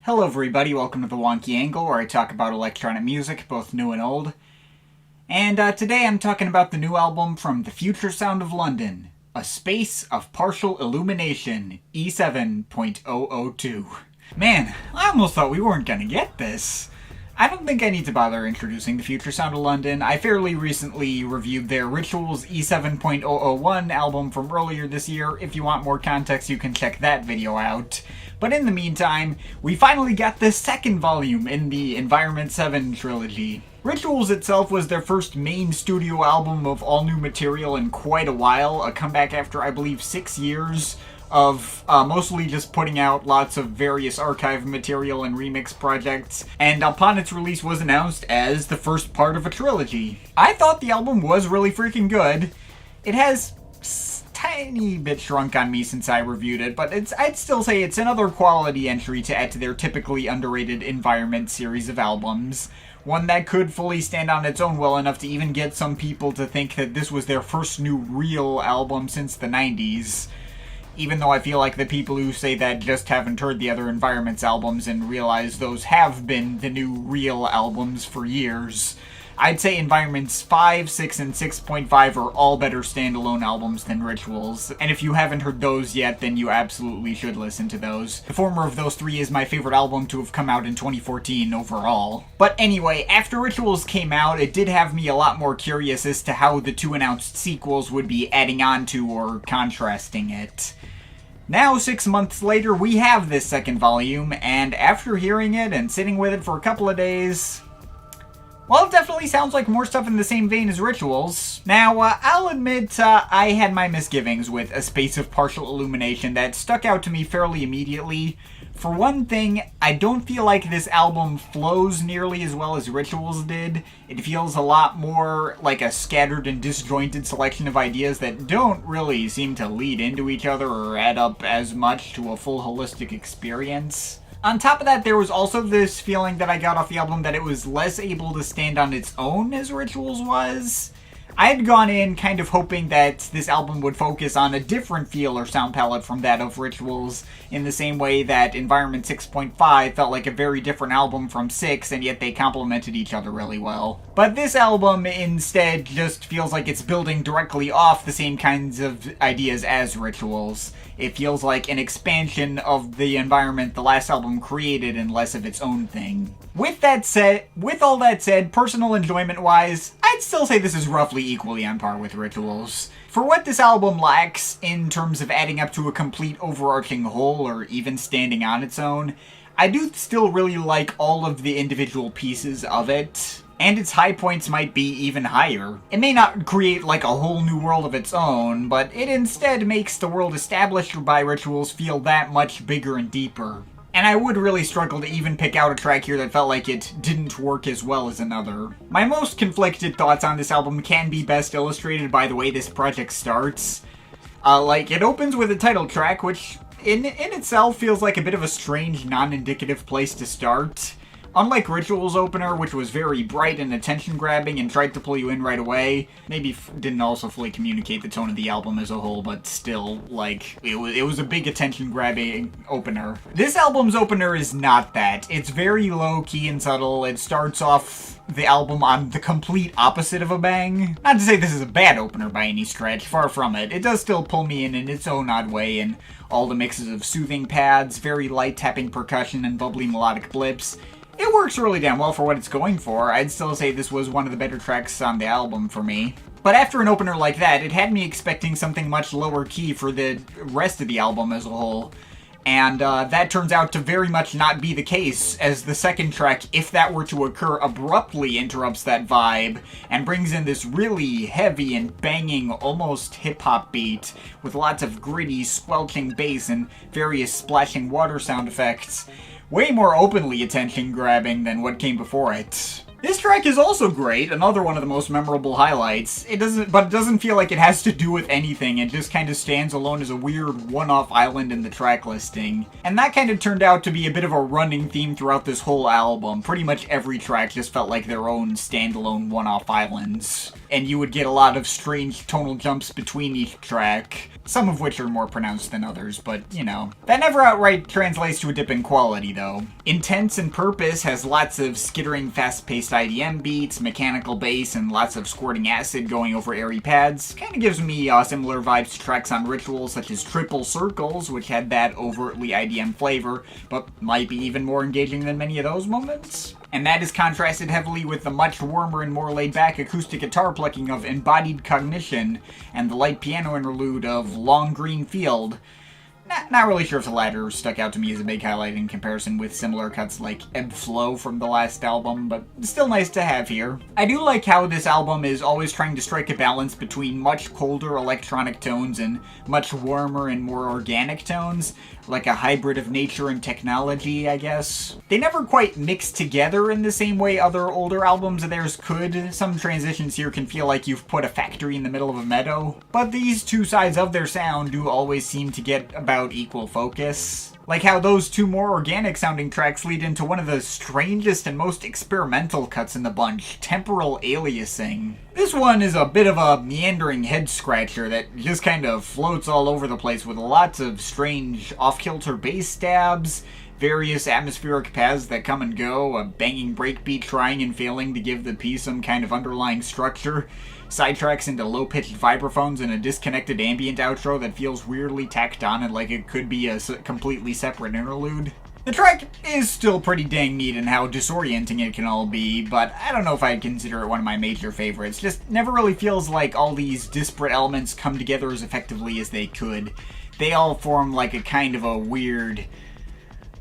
Hello everybody, welcome to the Wonky Angle, where I talk about electronic music, both new and old. And today I'm talking about the new album from the future sound of London, A Space of Partial Illumination, E7.002. Man, I almost thought we weren't gonna get this. I don't think I need to bother introducing the future sound of London. I fairly recently reviewed their Rituals E7.001 album from earlier this year. If you want more context, you can check that video out. But in the meantime, we finally got the second volume in the Environment 7 trilogy. Rituals itself was their first main studio album of all new material in quite a while, a comeback after, I believe, 6 years of mostly just putting out lots of various archive material and remix projects, and upon its release was announced as the first part of a trilogy. I thought the album was really freaking good. It has tiny bit shrunk on me since I reviewed it, but I'd still say it's another quality entry to add to their typically underrated Environment series of albums. One that could fully stand on its own well enough to even get some people to think that this was their first new real album since the 90s. Even though I feel like the people who say that just haven't heard the other Environments albums and realize those have been the new real albums for years. I'd say Environments 5, 6, and 6.5 are all better standalone albums than Rituals, and if you haven't heard those yet, then you absolutely should listen to those. The former of those three is my favorite album to have come out in 2014 overall. But anyway, after Rituals came out, it did have me a lot more curious as to how the two announced sequels would be adding on to or contrasting it. Now, 6 months later, we have this second volume, and after hearing it and sitting with it for a couple of days, well, it definitely sounds like more stuff in the same vein as Rituals. Now, I'll admit I had my misgivings with A Space of Partial Illumination that stuck out to me fairly immediately. For one thing, I don't feel like this album flows nearly as well as Rituals did. It feels a lot more like a scattered and disjointed selection of ideas that don't really seem to lead into each other or add up as much to a full holistic experience. On top of that, there was also this feeling that I got off the album that it was less able to stand on its own as Rituals was. I had gone in kind of hoping that this album would focus on a different feel or sound palette from that of Rituals, in the same way that Environment 6.5 felt like a very different album from 6, and yet they complemented each other really well. But this album instead just feels like it's building directly off the same kinds of ideas as Rituals. It feels like an expansion of the environment the last album created and less of its own thing. With all that said, personal enjoyment-wise, I'd still say this is roughly equally on par with Rituals. For what this album lacks in terms of adding up to a complete overarching whole or even standing on its own, I do still really like all of the individual pieces of it. And its high points might be even higher. It may not create like a whole new world of its own, but it instead makes the world established by Rituals feel that much bigger and deeper. And I would really struggle to even pick out a track here that felt like it didn't work as well as another. My most conflicted thoughts on this album can be best illustrated by the way this project starts. It opens with a title track, which in itself feels like a bit of a strange, non-indicative place to start. Unlike Rituals' opener, which was very bright and attention-grabbing and tried to pull you in right away, maybe didn't also fully communicate the tone of the album as a whole, but still, it was a big attention-grabbing opener. This album's opener is not that. It's very low-key and subtle. It starts off the album on the complete opposite of a bang. Not to say this is a bad opener by any stretch, far from it. It does still pull me in its own odd way, and all the mixes of soothing pads, very light tapping percussion, and bubbly melodic blips. It works really damn well for what it's going for. I'd still say this was one of the better tracks on the album for me. But after an opener like that, it had me expecting something much lower key for the rest of the album as a whole. And that turns out to very much not be the case, as the second track, if that were to occur, abruptly interrupts that vibe and brings in this really heavy and banging, almost hip-hop beat with lots of gritty, squelching bass and various splashing water sound effects. Way more openly attention-grabbing than what came before it. This track is also great, another one of the most memorable highlights. It doesn't feel like it has to do with anything, it just kind of stands alone as a weird one-off island in the track listing. And that kind of turned out to be a bit of a running theme throughout this whole album. Pretty much every track just felt like their own standalone one-off islands. And you would get a lot of strange tonal jumps between each track, some of which are more pronounced than others, but, you know. That never outright translates to a dip in quality, though. Intense and Purpose has lots of skittering, fast-paced IDM beats, mechanical bass, and lots of squirting acid going over airy pads. Kinda gives me similar vibes to tracks on Ritual, such as Triple Circles, which had that overtly IDM flavor, but might be even more engaging than many of those moments. And that is contrasted heavily with the much warmer and more laid-back acoustic guitar plucking of Embodied Cognition, and the light piano interlude of Long Green Field. Not really sure if the latter stuck out to me as a big highlight in comparison with similar cuts like FSOL from the last album, but still nice to have here. I do like how this album is always trying to strike a balance between much colder electronic tones and much warmer and more organic tones, like a hybrid of nature and technology, I guess. They never quite mix together in the same way other older albums of theirs could. Some transitions here can feel like you've put a factory in the middle of a meadow, but these two sides of their sound do always seem to get about equal focus. Like how those two more organic sounding tracks lead into one of the strangest and most experimental cuts in the bunch, temporal aliasing. This one is a bit of a meandering head scratcher that just kind of floats all over the place with lots of strange off-kilter bass stabs, various atmospheric paths that come and go, a banging breakbeat trying and failing to give the piece some kind of underlying structure, sidetracks into low-pitched vibraphones, and a disconnected ambient outro that feels weirdly tacked on and like it could be a completely separate interlude. The track is still pretty dang neat in how disorienting it can all be, but I don't know if I'd consider it one of my major favorites. Just never really feels like all these disparate elements come together as effectively as they could. They all form like a kind of a weird,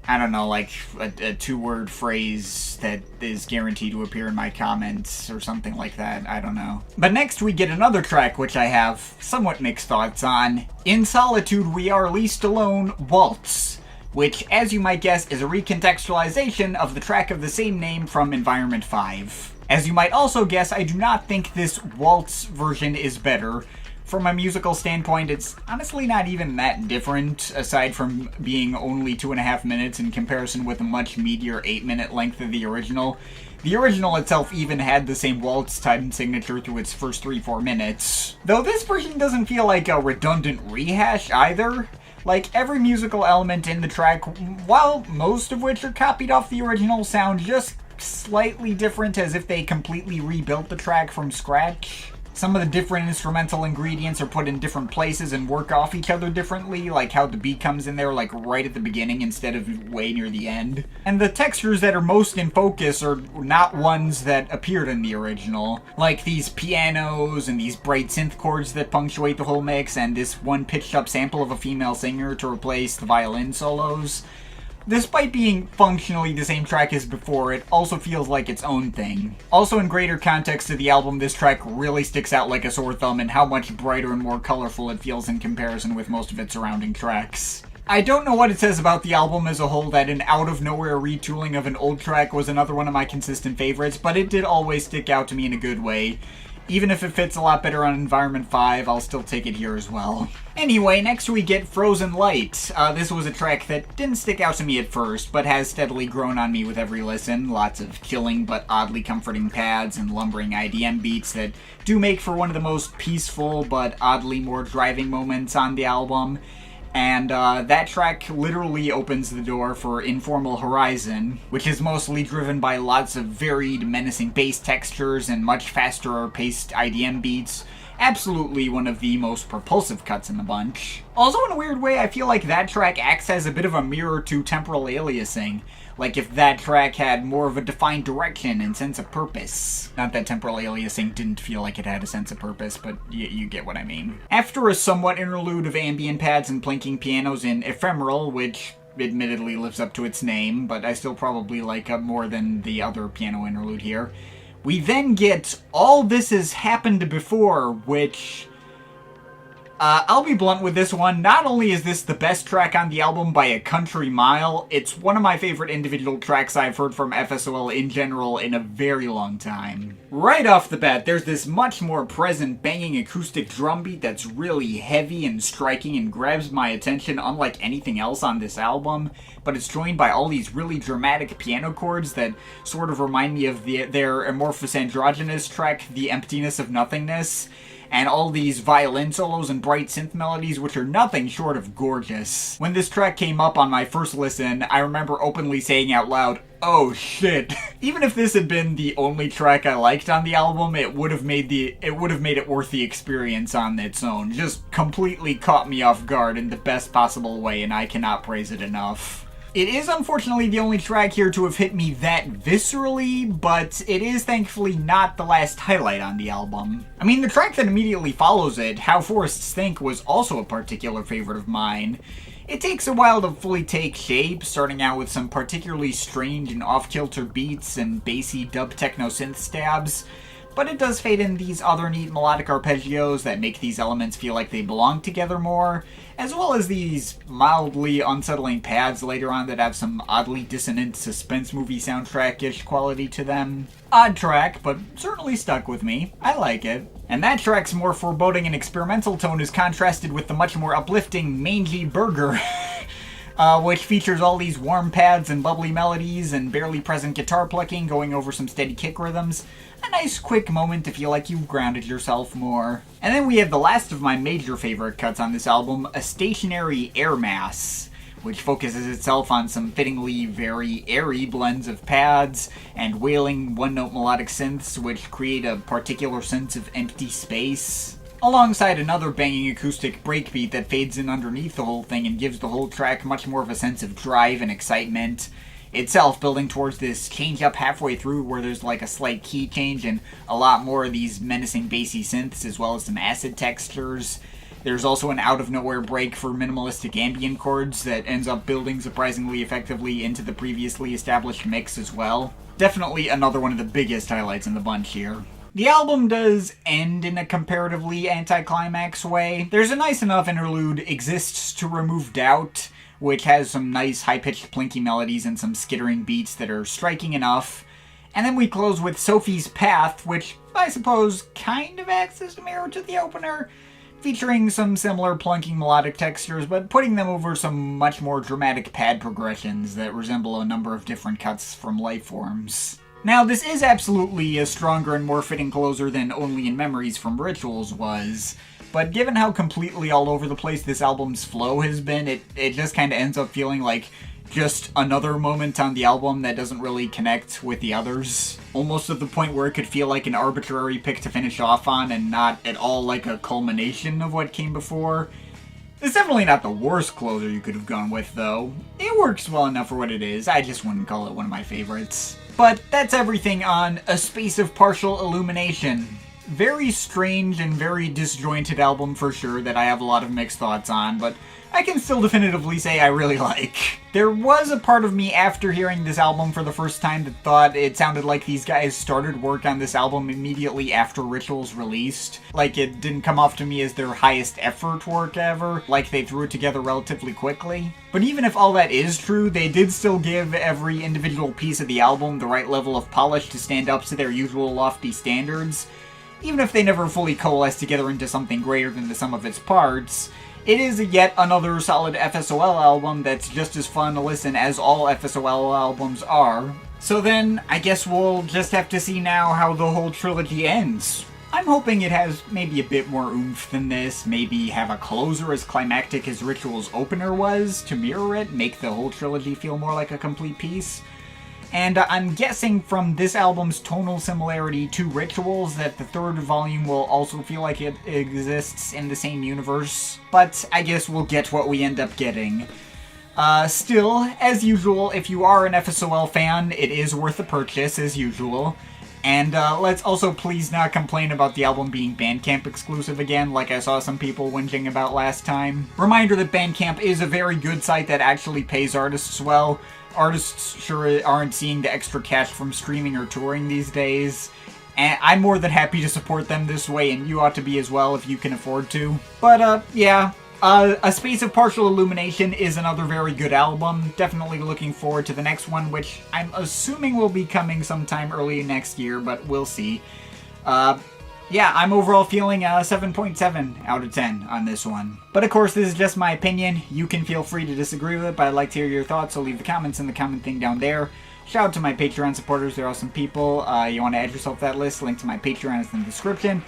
I don't know, like a two-word phrase that is guaranteed to appear in my comments or something like that. I don't know. But next we get another track which I have somewhat mixed thoughts on. In Solitude We Are Least Alone, Waltz, which, as you might guess, is a recontextualization of the track of the same name from Environment 5. As you might also guess, I do not think this Waltz version is better. From a musical standpoint, it's honestly not even that different, aside from being only 2.5 minutes in comparison with a much meatier 8-minute length of the original. The original itself even had the same waltz time signature through its first 3-4 minutes. Though this version doesn't feel like a redundant rehash either. Like, every musical element in the track, while most of which are copied off the original, sound just slightly different, as if they completely rebuilt the track from scratch. Some of the different instrumental ingredients are put in different places and work off each other differently, like how the beat comes in there like right at the beginning instead of way near the end. And the textures that are most in focus are not ones that appeared in the original, like these pianos and these bright synth chords that punctuate the whole mix, and this one pitched up sample of a female singer to replace the violin solos. Despite being functionally the same track as before, it also feels like its own thing. Also, in greater context to the album, this track really sticks out like a sore thumb in how much brighter and more colorful it feels in comparison with most of its surrounding tracks. I don't know what it says about the album as a whole that an out-of-nowhere retooling of an old track was another one of my consistent favorites, but it did always stick out to me in a good way. Even if it fits a lot better on Environment 5, I'll still take it here as well. Anyway, next we get Frozen Light. This was a track that didn't stick out to me at first, but has steadily grown on me with every listen. Lots of chilling but oddly comforting pads and lumbering IDM beats that do make for one of the most peaceful but oddly more driving moments on the album. And that track literally opens the door for Informal Horizon, which is mostly driven by lots of varied, menacing bass textures and much faster-paced IDM beats. Absolutely one of the most propulsive cuts in the bunch. Also, in a weird way, I feel like that track acts as a bit of a mirror to temporal aliasing. Like if that track had more of a defined direction and sense of purpose. Not that temporal aliasing didn't feel like it had a sense of purpose, but you get what I mean. After a somewhat interlude of ambient pads and plinking pianos in Ephemeral, which admittedly lives up to its name, but I still probably like more than the other piano interlude here, we then get All This Has Happened Before, which I'll be blunt with this one. Not only is this the best track on the album by a country mile, it's one of my favorite individual tracks I've heard from FSOL in general in a very long time. Right off the bat, there's this much more present banging acoustic drum beat that's really heavy and striking and grabs my attention unlike anything else on this album, but it's joined by all these really dramatic piano chords that sort of remind me of their amorphous androgynous track, The Emptiness of Nothingness, and all these violin solos and bright synth melodies, which are nothing short of gorgeous. When this track came up on my first listen, I remember openly saying out loud, "Oh shit." Even if this had been the only track I liked on the album, it would have made it worth the experience on its own. Just completely caught me off guard in the best possible way, and I cannot praise it enough. It is unfortunately the only track here to have hit me that viscerally, but it is thankfully not the last highlight on the album. I mean, the track that immediately follows it, How Forests Think, was also a particular favorite of mine. It takes a while to fully take shape, starting out with some particularly strange and off-kilter beats and bassy dub techno synth stabs, but it does fade in these other neat melodic arpeggios that make these elements feel like they belong together more, as well as these mildly unsettling pads later on that have some oddly dissonant suspense movie soundtrack-ish quality to them. Odd track, but certainly stuck with me. I like it. And that track's more foreboding and experimental tone is contrasted with the much more uplifting Mangy Burger, which features all these warm pads and bubbly melodies and barely present guitar plucking going over some steady kick rhythms. A nice quick moment to feel like you've grounded yourself more. And then we have the last of my major favorite cuts on this album, A Stationary Air Mass, which focuses itself on some fittingly very airy blends of pads and wailing one-note melodic synths which create a particular sense of empty space, alongside another banging acoustic breakbeat that fades in underneath the whole thing and gives the whole track much more of a sense of drive and excitement, itself building towards this change up halfway through where there's like a slight key change and a lot more of these menacing bassy synths as well as some acid textures. There's also an out-of-nowhere break for minimalistic ambient chords that ends up building surprisingly effectively into the previously established mix as well. Definitely another one of the biggest highlights in the bunch here. The album does end in a comparatively anticlimax way. There's a nice enough interlude, Exists to Remove Doubt, which has some nice high-pitched plinky melodies and some skittering beats that are striking enough. And then we close with Sophie's Path, which I suppose kind of acts as a mirror to the opener, featuring some similar plunking melodic textures, but putting them over some much more dramatic pad progressions that resemble a number of different cuts from Lifeforms. Now, this is absolutely a stronger and more fitting closer than Only in Memories from Rituals was, but given how completely all over the place this album's flow has been, it just kind of ends up feeling like just another moment on the album that doesn't really connect with the others. Almost at the point where it could feel like an arbitrary pick to finish off on and not at all like a culmination of what came before. It's definitely not the worst closer you could have gone with, though. It works well enough for what it is. I just wouldn't call it one of my favorites. But that's everything on A Space of Partial Illumination. Very strange and very disjointed album for sure that I have a lot of mixed thoughts on, but I can still definitively say I really like. There was a part of me after hearing this album for the first time that thought it sounded like these guys started work on this album immediately after Rituals released. Like it didn't come off to me as their highest effort work ever, like they threw it together relatively quickly. But even if all that is true, they did still give every individual piece of the album the right level of polish to stand up to their usual lofty standards. Even if they never fully coalesced together into something greater than the sum of its parts, it is yet another solid FSOL album that's just as fun to listen as all FSOL albums are. So then, I guess we'll just have to see now how the whole trilogy ends. I'm hoping it has maybe a bit more oomph than this, maybe have a closer as climactic as Ritual's opener was to mirror it, make the whole trilogy feel more like a complete piece. And I'm guessing from this album's tonal similarity to Rituals that the third volume will also feel like it exists in the same universe. But I guess we'll get what we end up getting. Still, as usual, if you are an FSOL fan, it is worth a purchase, as usual. And let's also please not complain about the album being Bandcamp exclusive again, like I saw some people whinging about last time. Reminder that Bandcamp is a very good site that actually pays artists well. Artists sure aren't seeing the extra cash from streaming or touring these days. And I'm more than happy to support them this way, and you ought to be as well if you can afford to. But, yeah. A Space of Partial Illumination is another very good album. Definitely looking forward to the next one, which I'm assuming will be coming sometime early next year, but we'll see. Yeah, I'm overall feeling a 7.7 out of 10 on this one. But of course, this is just my opinion. You can feel free to disagree with it, but I'd like to hear your thoughts, so leave the comments in the comment thing down there. Shout out to my Patreon supporters, they're awesome people. You want to add yourself to that list, link to my Patreon is in the description.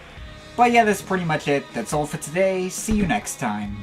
But yeah, that's pretty much it. That's all for today. See you next time.